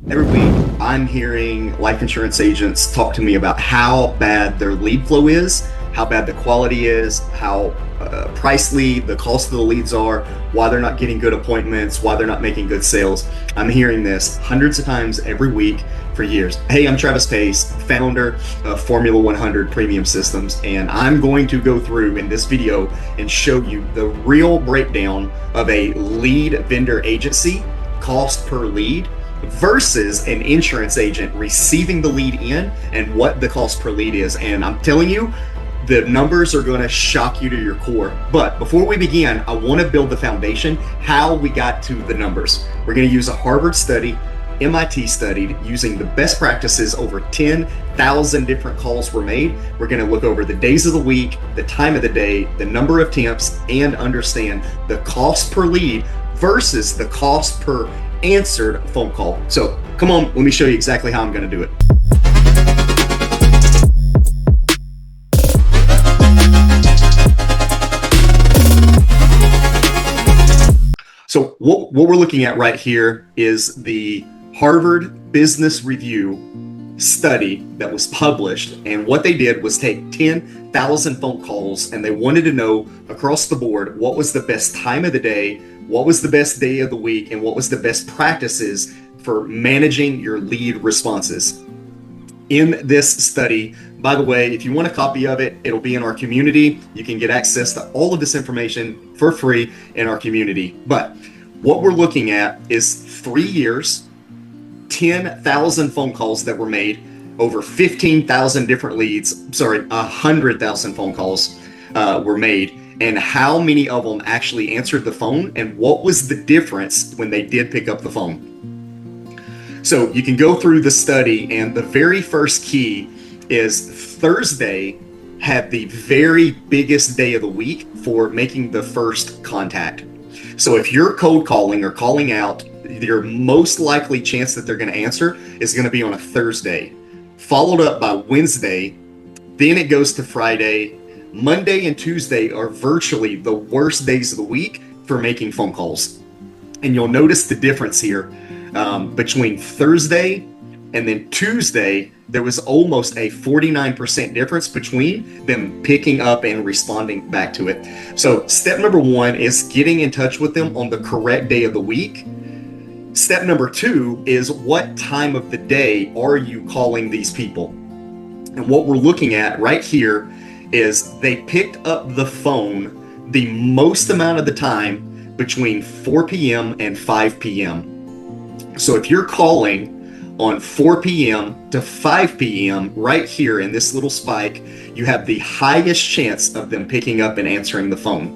Every week, I'm hearing life insurance agents talk to me about how bad their lead flow is, how bad the quality is, how pricely the cost of the leads are, why they're not getting good appointments, why they're not making good sales. I'm hearing this hundreds of times every week for years. Hey, I'm Travis Pace, founder of Formula 100 Premium Systems, and I'm going to go through in this video and show you the real breakdown of a lead vendor agency, cost per lead, versus an insurance agent receiving the lead in and what the cost per lead is. And I'm telling you, the numbers are going to shock you to your core. But before we begin, I want to build the foundation, how we got to the numbers. We're going to use a Harvard study, MIT studied, using the best practices. Over 10,000 different calls were made. We're going to look over the days of the week, the time of the day, the number of attempts, and understand the cost per lead versus the cost per answered phone call. So come on, let me show you exactly how I'm going to do it. So what we're looking at right here is the Harvard Business Review study that was published. And what they did was take 10,000 phone calls, and they wanted to know across the board what was the best time of the day, what was the best day of the week, and what was the best practices for managing your lead responses. In this study, by the way, if you want a copy of it, it'll be in our community. You can get access to all of this information for free in our community. But what we're looking at is 3 years, 10,000 phone calls that were made, over 15,000 different leads, 100,000 phone calls were made, and how many of them actually answered the phone, and what was the difference when they did pick up the phone. So you can go through the study, and the very first key is Thursday had the very biggest day of the week for making the first contact. So if you're cold calling or calling out, your most likely chance that they're going to answer is going to be on a Thursday, followed up by Wednesday. Then it goes to Friday. Monday and Tuesday are virtually the worst days of the week for making phone calls. And you'll notice the difference here between Thursday and then Tuesday. There was almost a 49% difference between them picking up and responding back to it. So step number one is getting in touch with them on the correct day of the week. Step number two is what time of the day are you calling these people? And what we're looking at right here is they picked up the phone the most amount of the time between 4 p.m. and 5 p.m. So if you're calling on 4 p.m. to 5 p.m. right here in this little spike, you have the highest chance of them picking up and answering the phone.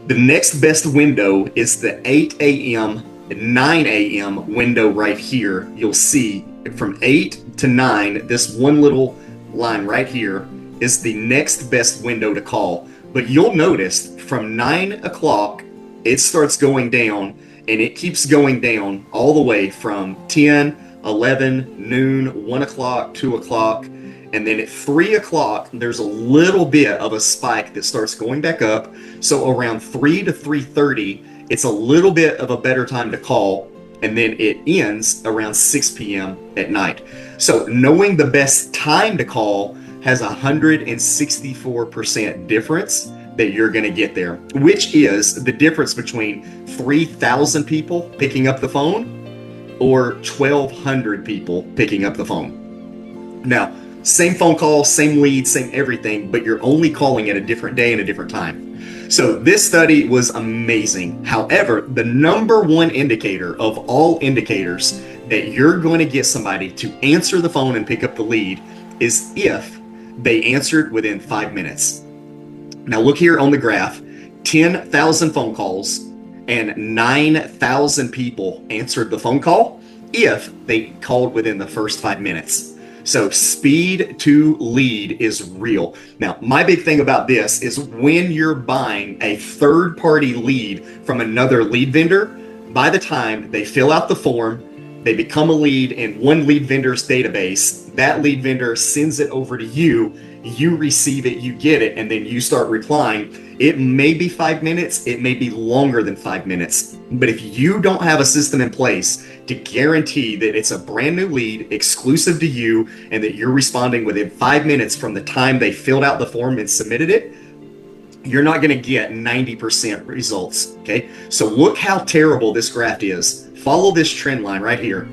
The next best window is the 8 a.m. 9 a.m. window right here. You'll see from 8 to 9, this one little line right here is the next best window to call. But you'll notice from 9 o'clock, it starts going down, and it keeps going down all the way from 10, 11, noon, 1 o'clock, 2 o'clock. And then at 3 o'clock, there's a little bit of a spike that starts going back up. So around 3 to 3:30, it's a little bit of a better time to call. And then it ends around 6 p.m. at night. So knowing the best time to call has a 164% difference that you're going to get there, which is the difference between 3,000 people picking up the phone or 1,200 people picking up the phone. Now, same phone call, same lead, same everything, but you're only calling at a different day and a different time. So this study was amazing. However, the number one indicator of all indicators that you're going to get somebody to answer the phone and pick up the lead is if they answered within 5 minutes. Now look here on the graph, 10,000 phone calls and 9,000 people answered the phone call if they called within the first 5 minutes. So speed to lead is real. Now, my big thing about this is when you're buying a third-party lead from another lead vendor, by the time they fill out the form, they become a lead in one lead vendor's database, that lead vendor sends it over to you, you receive it, you get it, and then you start replying. It may be 5 minutes, it may be longer than 5 minutes. But if you don't have a system in place to guarantee that it's a brand new lead exclusive to you and that you're responding within 5 minutes from the time they filled out the form and submitted it, you're not going to get 90% results. Okay. So look how terrible this graph is. Follow this trend line right here.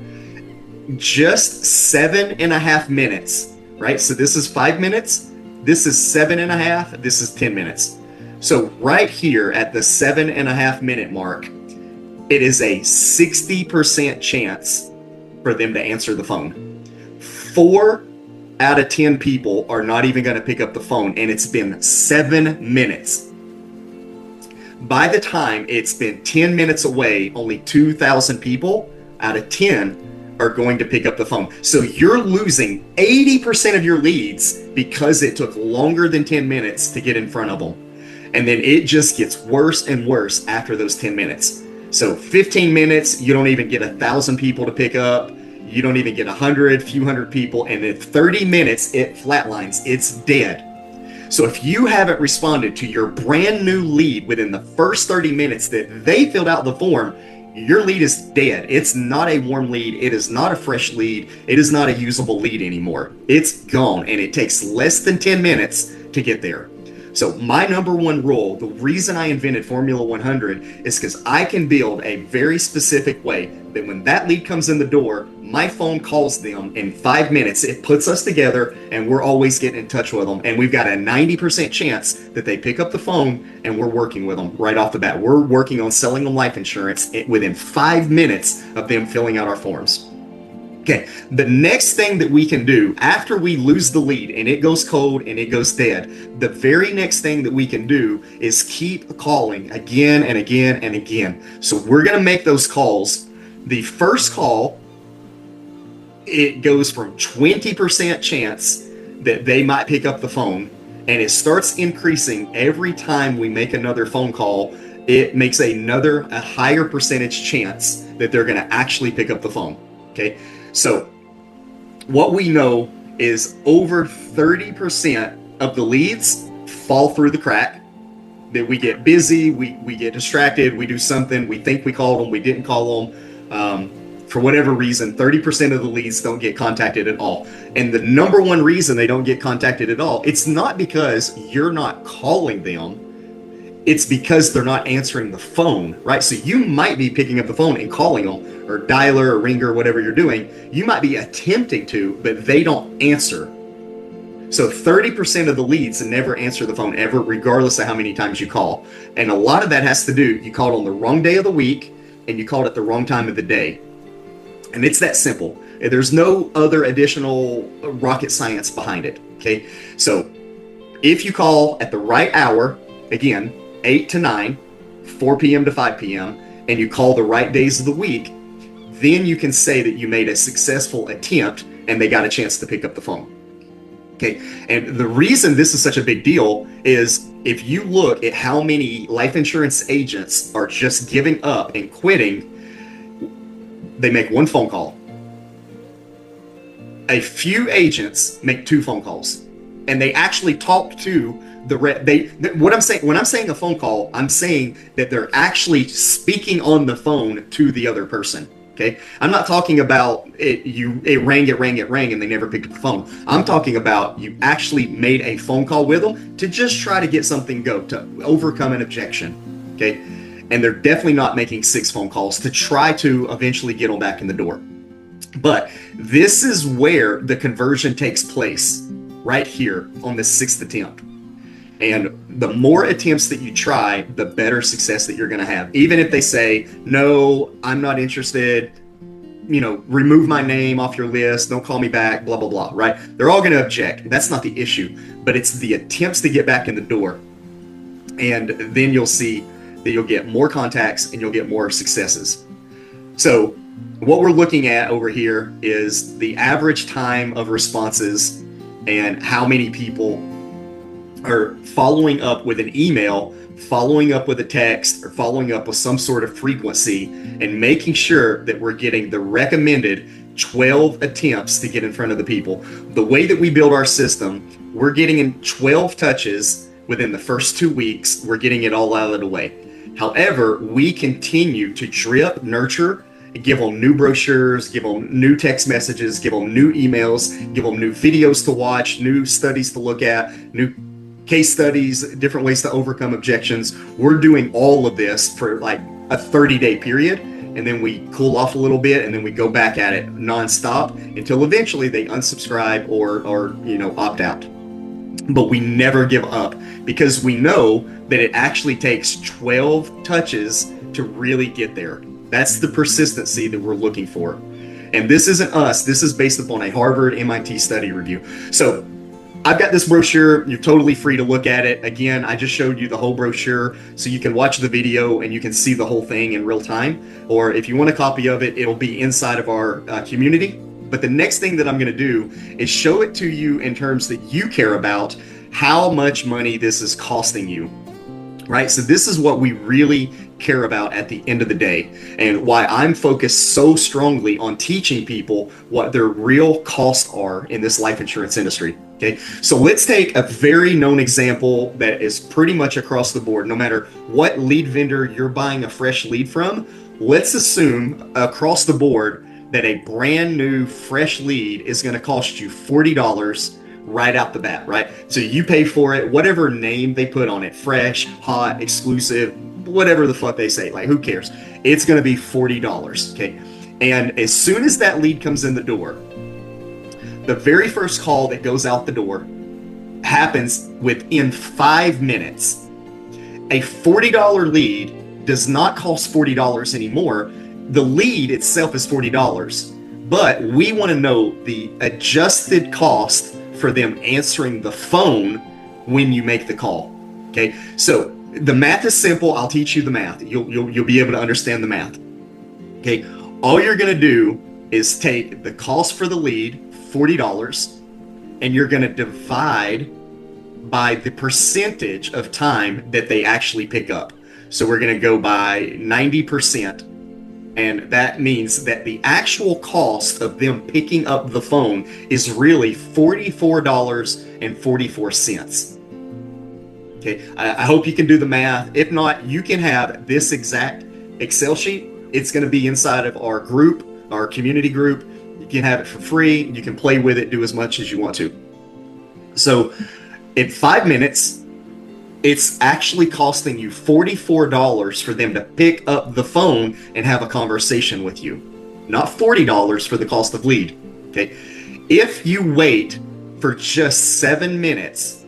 Just 7.5 minutes, right? So this is 5 minutes. This is 7.5. This is 10 minutes. So right here at the 7.5 minute mark, it is a 60% chance for them to answer the phone. 4 out of 10 people are not even going to pick up the phone, and it's been 7 minutes. By the time it's been 10 minutes away, only 2,000 people out of 10 are going to pick up the phone. So you're losing 80% of your leads because it took longer than 10 minutes to get in front of them. And then it just gets worse and worse after those 10 minutes. So 15 minutes, you don't even get 1,000 people to pick up. You don't even get 100, few hundred people. And in 30 minutes, it flatlines. It's dead. So if you haven't responded to your brand new lead within the first 30 minutes that they filled out the form, your lead is dead. It's not a warm lead. It is not a fresh lead. It is not a usable lead anymore. It's gone, and it takes less than 10 minutes to get there. So my number one rule, the reason I invented Formula 100 is because I can build a very specific way that when that lead comes in the door, my phone calls them in 5 minutes. It puts us together, and we're always getting in touch with them. And we've got a 90% chance that they pick up the phone, and we're working with them right off the bat. We're working on selling them life insurance within 5 minutes of them filling out our forms. Okay, the next thing that we can do after we lose the lead and it goes cold and it goes dead, the very next thing that we can do is keep calling again and again and again. So we're going to make those calls. The first call, it goes from 20% chance that they might pick up the phone, and it starts increasing every time we make another phone call. It makes a higher percentage chance that they're going to actually pick up the phone. Okay. So what we know is over 30% of the leads fall through the crack, that we get busy, we get distracted, we do something, we think we called them, we didn't call them. For whatever reason, 30% of the leads don't get contacted at all. And the number one reason they don't get contacted at all, it's not because you're not calling them. It's because they're not answering the phone, right? So you might be picking up the phone and calling them, or dialer or ringer, whatever you're doing. You might be attempting to, but they don't answer. So 30% of the leads never answer the phone ever, regardless of how many times you call. And a lot of that has to do, you called on the wrong day of the week and you called at the wrong time of the day. And it's that simple. There's no other additional rocket science behind it, okay? So if you call at the right hour, again, 8 to 9, 4 p.m. to 5 p.m., and you call the right days of the week, then you can say that you made a successful attempt and they got a chance to pick up the phone. Okay. And the reason this is such a big deal is if you look at how many life insurance agents are just giving up and quitting, they make one phone call. A few agents make 2 phone calls, and they actually talk to when I'm saying a phone call, I'm saying that they're actually speaking on the phone to the other person. Okay, I'm not talking about it rang, and they never picked up the phone. I'm talking about you actually made a phone call with them to just try to get something to overcome an objection. Okay, and they're definitely not making 6 phone calls to try to eventually get them back in the door. But this is where the conversion takes place, right here on the 6th attempt. And the more attempts that you try, the better success that you're going to have. Even if they say, no, I'm not interested, remove my name off your list, don't call me back, blah, blah, blah, right? They're all going to object. That's not the issue, but it's the attempts to get back in the door. And then you'll see that you'll get more contacts and you'll get more successes. So what we're looking at over here is the average time of responses and how many people are following up with an email, following up with a text, or following up with some sort of frequency, and making sure that we're getting the recommended 12 attempts to get in front of the people. The way that we build our system, we're getting in 12 touches within the first 2 weeks, we're getting it all out of the way. However, we continue to drip, nurture, give them new brochures, give them new text messages, give them new emails, give them new videos to watch, new studies to look at, new case studies, different ways to overcome objections. We're doing all of this for like a 30-day period, and then we cool off a little bit, and then we go back at it nonstop until eventually they unsubscribe or opt out. But we never give up, because we know that it actually takes 12 touches to really get there. That's the persistency that we're looking for. And this isn't us. This is based upon a Harvard MIT study review. So I've got this brochure. You're totally free to look at it. Again, I just showed you the whole brochure, so you can watch the video and you can see the whole thing in real time. Or if you want a copy of it, it'll be inside of our community. But the next thing that I'm going to do is show it to you in terms that you care about, how much money this is costing you, right? So this is what we really care about at the end of the day, and why I'm focused so strongly on teaching people what their real costs are in this life insurance industry. Okay, so let's take a very known example that is pretty much across the board. No matter what lead vendor you're buying a fresh lead from, let's assume across the board that a brand new fresh lead is going to cost you $40 right out the bat, right? So you pay for it, whatever name they put on it, fresh, hot, exclusive, whatever the fuck they say, like who cares? It's going to be $40, okay? And as soon as that lead comes in the door, the very first call that goes out the door happens within 5 minutes. A $40 lead does not cost $40 anymore. The lead itself is $40, but we want to know the adjusted cost for them answering the phone when you make the call. Okay, so the math is simple. I'll teach you the math. You'll be able to understand the math. Okay, all you're going to do is take the cost for the lead, $40, and you're going to divide by the percentage of time that they actually pick up. So we're going to go by 90%. And that means that the actual cost of them picking up the phone is really $44.44. Okay, I hope you can do the math. If not, you can have this exact Excel sheet. It's going to be inside of our group, our community group. You can have it for free. You can play with it, do as much as you want to. So in 5 minutes, it's actually costing you $44 for them to pick up the phone and have a conversation with you, not $40 for the cost of lead. Okay, if you wait for just 7 minutes,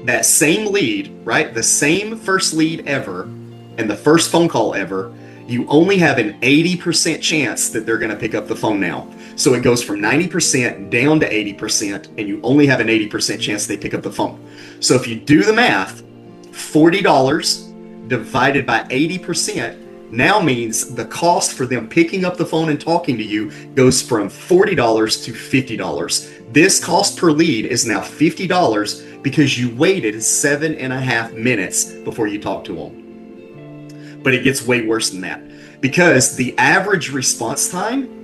that same lead, right, the same first lead ever and the first phone call ever, you only have an 80% chance that they're going to pick up the phone now. So it goes from 90% down to 80%, and you only have an 80% chance they pick up the phone. So if you do the math, $40 divided by 80% now means the cost for them picking up the phone and talking to you goes from $40 to $50. This cost per lead is now $50 because you waited 7.5 minutes before you talked to them. But it gets way worse than that, because the average response time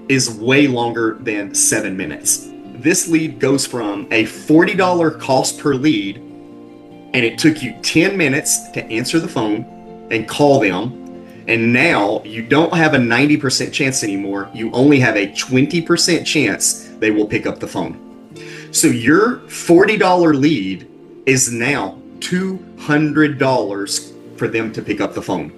is way longer than 7 minutes. This lead goes from a $40 cost per lead, and it took you 10 minutes to answer the phone and call them. And now you don't have a 90% chance anymore. You only have a 20% chance they will pick up the phone. So your $40 lead is now $200 for them to pick up the phone.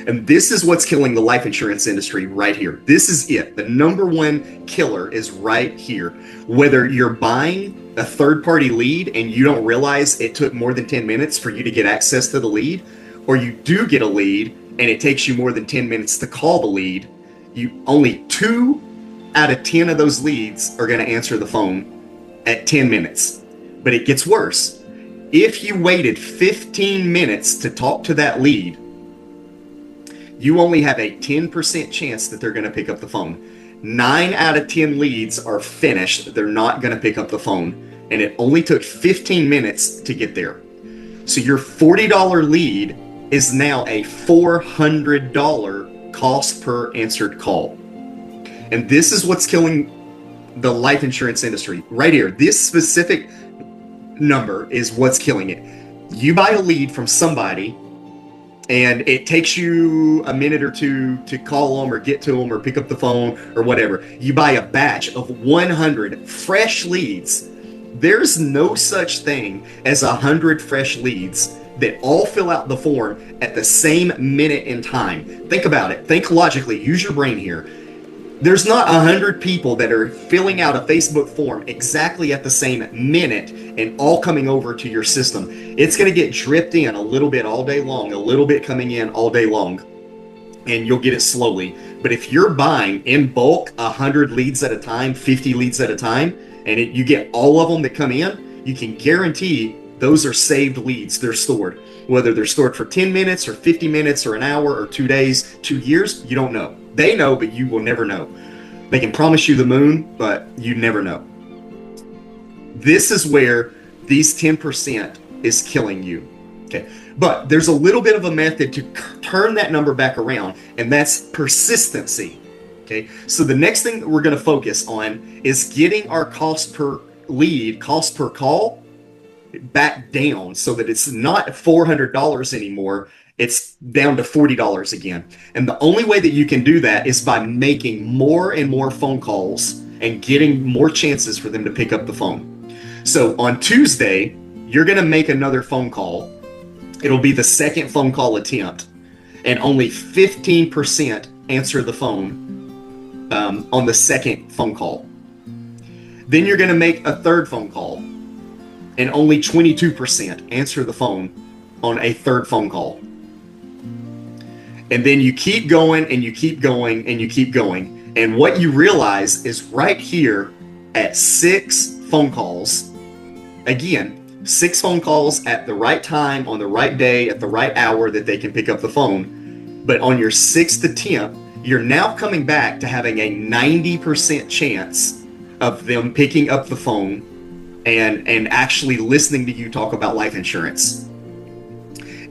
And this is what's killing the life insurance industry right here. This is it. The number one killer is right here. Whether you're buying a third-party lead and you don't realize it took more than 10 minutes for you to get access to the lead, or you do get a lead and it takes you more than 10 minutes to call the lead, you only 2 out of 10 of those leads are going to answer the phone at 10 minutes. But it gets worse. If you waited 15 minutes to talk to that lead, you only have a 10% chance that they're going to pick up the phone. 9 out of 10 leads are finished. They're not going to pick up the phone. And it only took 15 minutes to get there. So your $40 lead is now a $400 cost per answered call. And this is what's killing the life insurance industry right here. This specific number is what's killing it. You buy a lead from somebody, and it takes you a minute or two to call them or get to them or pick up the phone or whatever. You buy a batch of 100 fresh leads. There's no such thing as 100 fresh leads that all fill out the form at the same minute in time. Think about it. Think logically. Use your brain here. There's not 100 people that are filling out a Facebook form exactly at the same minute and all coming over to your system. It's going to get dripped in a little bit all day long, a little bit coming in all day long, and you'll get it slowly. But if you're buying in bulk 100 leads at a time, 50 leads at a time, and you get all of them that come in, you can guarantee those are saved leads. They're stored. Whether they're stored for 10 minutes or 50 minutes or an hour or 2 days, 2 years, you don't know. They know, but you will never know. They can promise you the moon, but you never know. This is where these 10% is killing you. Okay. But there's a little bit of a method to turn that number back around, and that's persistency. Okay. So the next thing that we're going to focus on is getting our cost per lead, cost per call back down so that it's not $400 anymore. It's down to $40 again. And the only way that you can do that is by making more and more phone calls and getting more chances for them to pick up the phone. So on Tuesday, you're going to make another phone call. It'll be the second phone call attempt, and only 15% answer the phone on the second phone call. Then you're going to make a third phone call, and only 22% answer the phone on a third phone call. And then you keep going and you keep going and you keep going. And what you realize is right here at 6 phone calls, again, 6 phone calls at the right time, on the right day, at the right hour that they can pick up the phone. But on your 6th attempt, you're now coming back to having a 90% chance of them picking up the phone and actually listening to you talk about life insurance.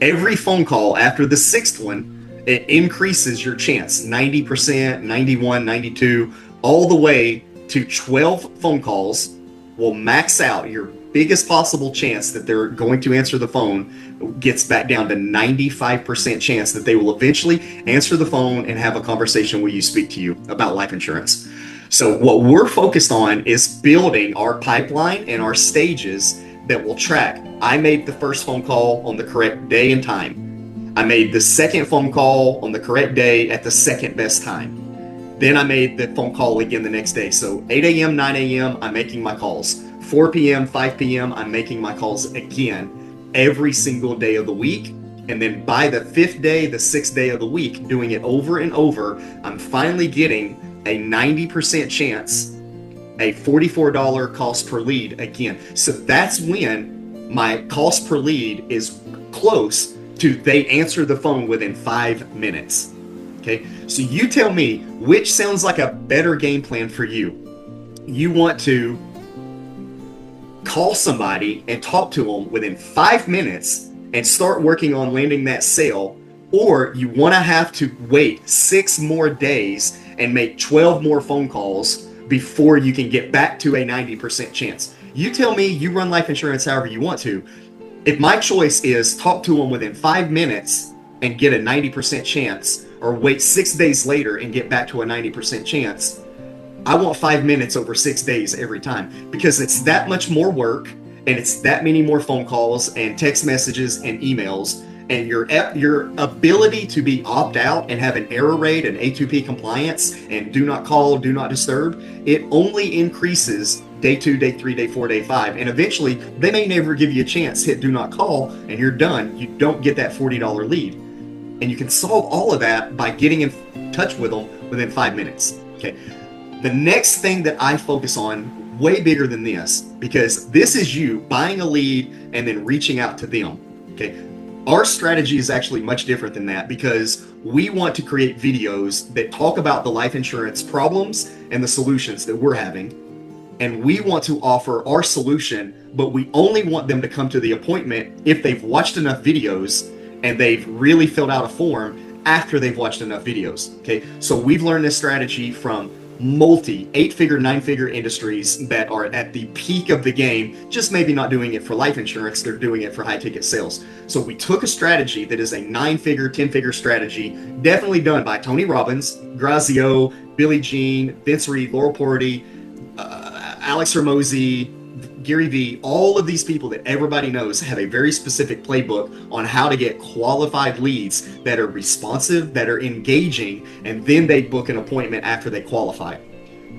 Every phone call after the 6th one, it increases your chance, 90%, 91, 92, all the way to 12 phone calls will max out your biggest possible chance that they're going to answer the phone, gets back down to 95% chance that they will eventually answer the phone and have a conversation where you speak to you about life insurance. So what we're focused on is building our pipeline and our stages that will track. I made the first phone call on the correct day and time. I made the second phone call on the correct day at the second best time. Then I made the phone call again the next day. So 8 a.m., 9 a.m., I'm making my calls. 4 p.m., 5 p.m., I'm making my calls again every single day of the week. And then by the 5th day, the 6th day of the week, doing it over and over, I'm finally getting a 90% chance, a $44 cost per lead again. So that's when my cost per lead is close to they answer the phone within 5 minutes. Okay, so you tell me which sounds like a better game plan for you. You want to call somebody and talk to them within 5 minutes and start working on landing that sale, or you want to have to wait 6 more days and make 12 more phone calls before you can get back to a 90% chance. You tell me. You run life insurance however you want to. If my choice is talk to them within 5 minutes and get a 90% chance, or wait 6 days later and get back to a 90% chance, I want 5 minutes over 6 days every time, because it's that much more work and it's that many more phone calls and text messages and emails, and your ability to be opt out and have an error rate and A2P compliance and do not call, do not disturb, it only increases day 2, day 3, day 4, day 5. And eventually they may never give you a chance. Hit do not call and you're done. You don't get that $40 lead. And you can solve all of that by getting in touch with them within 5 minutes. Okay. The next thing that I focus on, way bigger than this, because this is you buying a lead and then reaching out to them. Okay. Our strategy is actually much different than that, because we want to create videos that talk about the life insurance problems and the solutions that we're having. And we want to offer our solution, but we only want them to come to the appointment if they've watched enough videos and they've really filled out a form after they've watched enough videos. Okay. So we've learned this strategy from eight-figure, nine-figure industries that are at the peak of the game, just maybe not doing it for life insurance, they're doing it for high-ticket sales. So we took a strategy that is a nine-figure, 10-figure strategy, definitely done by Tony Robbins, Grazio, Billy Jean, Vince Reed, Laurel Porty, Alex Hormozi, Gary Vee. All of these people that everybody knows have a very specific playbook on how to get qualified leads that are responsive, that are engaging, and then they book an appointment after they qualify.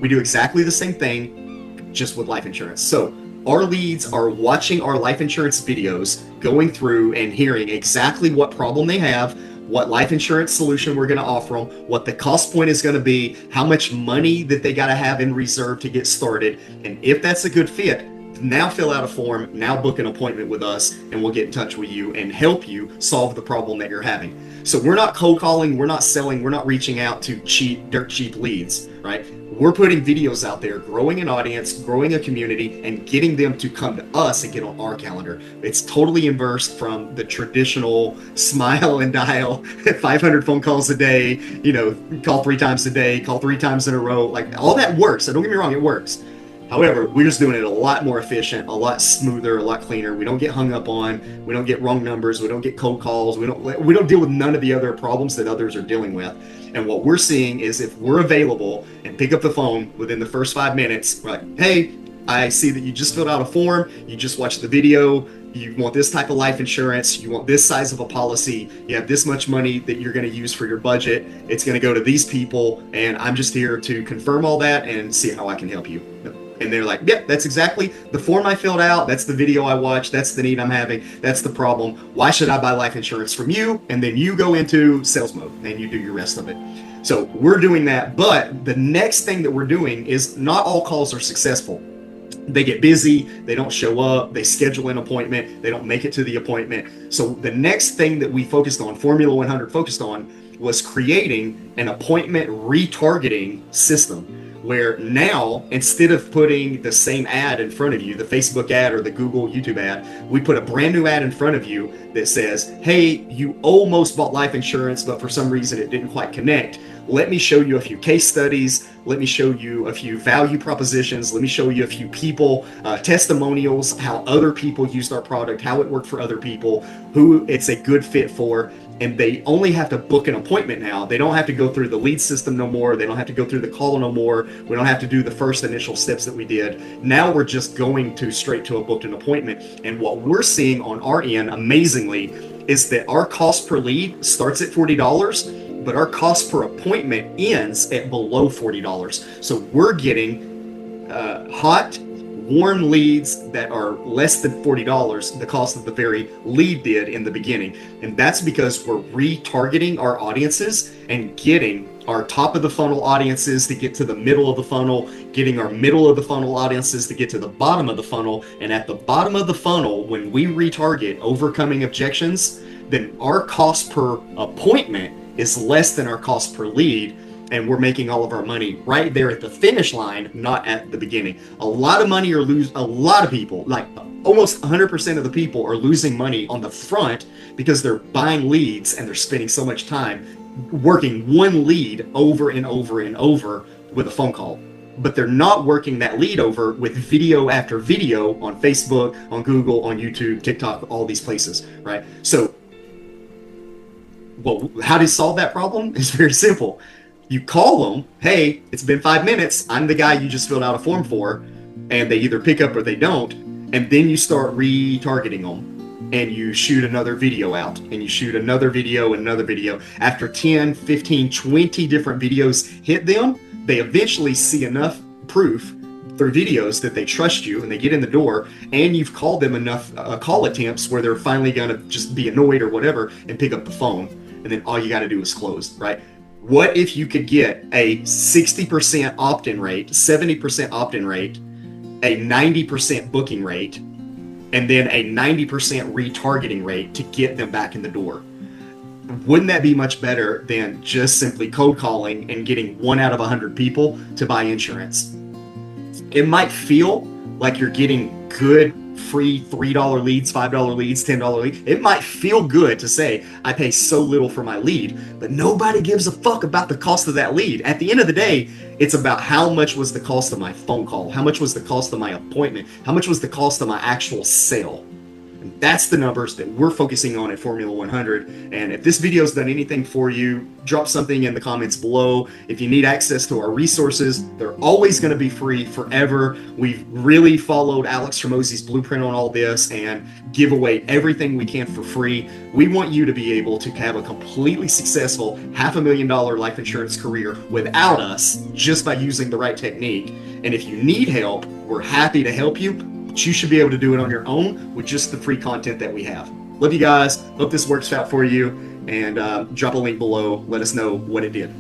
We do exactly the same thing, just with life insurance. So our leads are watching our life insurance videos, going through and hearing exactly what problem they have, what life insurance solution we're going to offer them, what the cost point is going to be, how much money that they got to have in reserve to get started. And if that's a good fit, now fill out a form, now book an appointment with us, and we'll get in touch with you and help you solve the problem that you're having. So we're not cold calling, we're not selling, we're not reaching out to dirt cheap leads, right? We're putting videos out there, growing an audience, growing a community, and getting them to come to us and get on our calendar. It's totally inverse from the traditional smile and dial, 500 phone calls a day, call 3 times a day, call 3 times in a row. Like, all that works. So don't get me wrong, it works. However, we're just doing it a lot more efficient, a lot smoother, a lot cleaner. We don't get hung up on, we don't get wrong numbers, we don't get cold calls, we don't deal with none of the other problems that others are dealing with. And what we're seeing is, if we're available and pick up the phone within the first 5 minutes, we're like, hey, I see that you just filled out a form, you just watched the video, you want this type of life insurance, you want this size of a policy, you have this much money that you're going to use for your budget, it's going to go to these people, and I'm just here to confirm all that and see how I can help you. And they're like, yep, that's exactly the form I filled out. That's the video I watched. That's the need I'm having. That's the problem. Why should I buy life insurance from you? And then you go into sales mode and you do your rest of it. So we're doing that. But the next thing that we're doing is, not all calls are successful. They get busy, they don't show up, they schedule an appointment, they don't make it to the appointment. So the next thing that we focused on, Formula 100 focused on, was creating an appointment retargeting system, where now, instead of putting the same ad in front of you, the Facebook ad or the Google, YouTube ad, we put a brand new ad in front of you that says, hey, you almost bought life insurance, but for some reason it didn't quite connect. Let me show you a few case studies. Let me show you a few value propositions. Let me show you a few people, testimonials, how other people used our product, how it worked for other people, who it's a good fit for. And they only have to book an appointment now. They don't have to go through the lead system no more. They don't have to go through the call no more. We don't have to do the first initial steps that we did. Now we're just going straight to a booked an appointment. And what we're seeing on our end, amazingly, is that our cost per lead starts at $40, but our cost per appointment ends at below $40. So we're getting hot, warm leads that are less than $40, the cost of the very lead did in the beginning. And that's because we're retargeting our audiences and getting our top of the funnel audiences to get to the middle of the funnel, getting our middle of the funnel audiences to get to the bottom of the funnel. And at the bottom of the funnel, when we retarget overcoming objections, then our cost per appointment is less than our cost per lead. And we're making all of our money right there at the finish line, not at the beginning. A lot of money a lot of people, like almost 100% of the people, are losing money on the front because they're buying leads and they're spending so much time working one lead over and over and over with a phone call. But they're not working that lead over with video after video on Facebook, on Google, on YouTube, TikTok, all these places, right? So, well, how to solve that problem is very simple. You call them, hey, it's been 5 minutes, I'm the guy you just filled out a form for, and they either pick up or they don't, and then you start retargeting them, and you shoot another video out, and you shoot another video and another video. After 10, 15, 20 different videos hit them, they eventually see enough proof through videos that they trust you, and they get in the door, and you've called them enough call attempts where they're finally gonna just be annoyed or whatever and pick up the phone, and then all you gotta do is close, right? What if you could get a 60% opt-in rate, 70% opt-in rate, a 90% booking rate, and then a 90% retargeting rate to get them back in the door? Wouldn't that be much better than just simply cold calling and getting 1 out of 100 people to buy insurance? It might feel like you're getting good free $3 leads, $5 leads, $10 leads. It might feel good to say I pay so little for my lead, but nobody gives a fuck about the cost of that lead. At the end of the day, it's about how much was the cost of my phone call, how much was the cost of my appointment, how much was the cost of my actual sale. And that's the numbers that we're focusing on at Formula 100. And if this video has done anything for you, drop something in the comments below. If you need access to our resources, they're always going to be free forever. We've really followed Alex Hormozi's blueprint on all this and give away everything we can for free. We want you to be able to have a completely successful $500,000 life insurance career without us, just by using the right technique. And if you need help, we're happy to help you. But you should be able to do it on your own with just the free content that we have. Love you guys. Hope this works out for you. And drop a link below. Let us know what it did.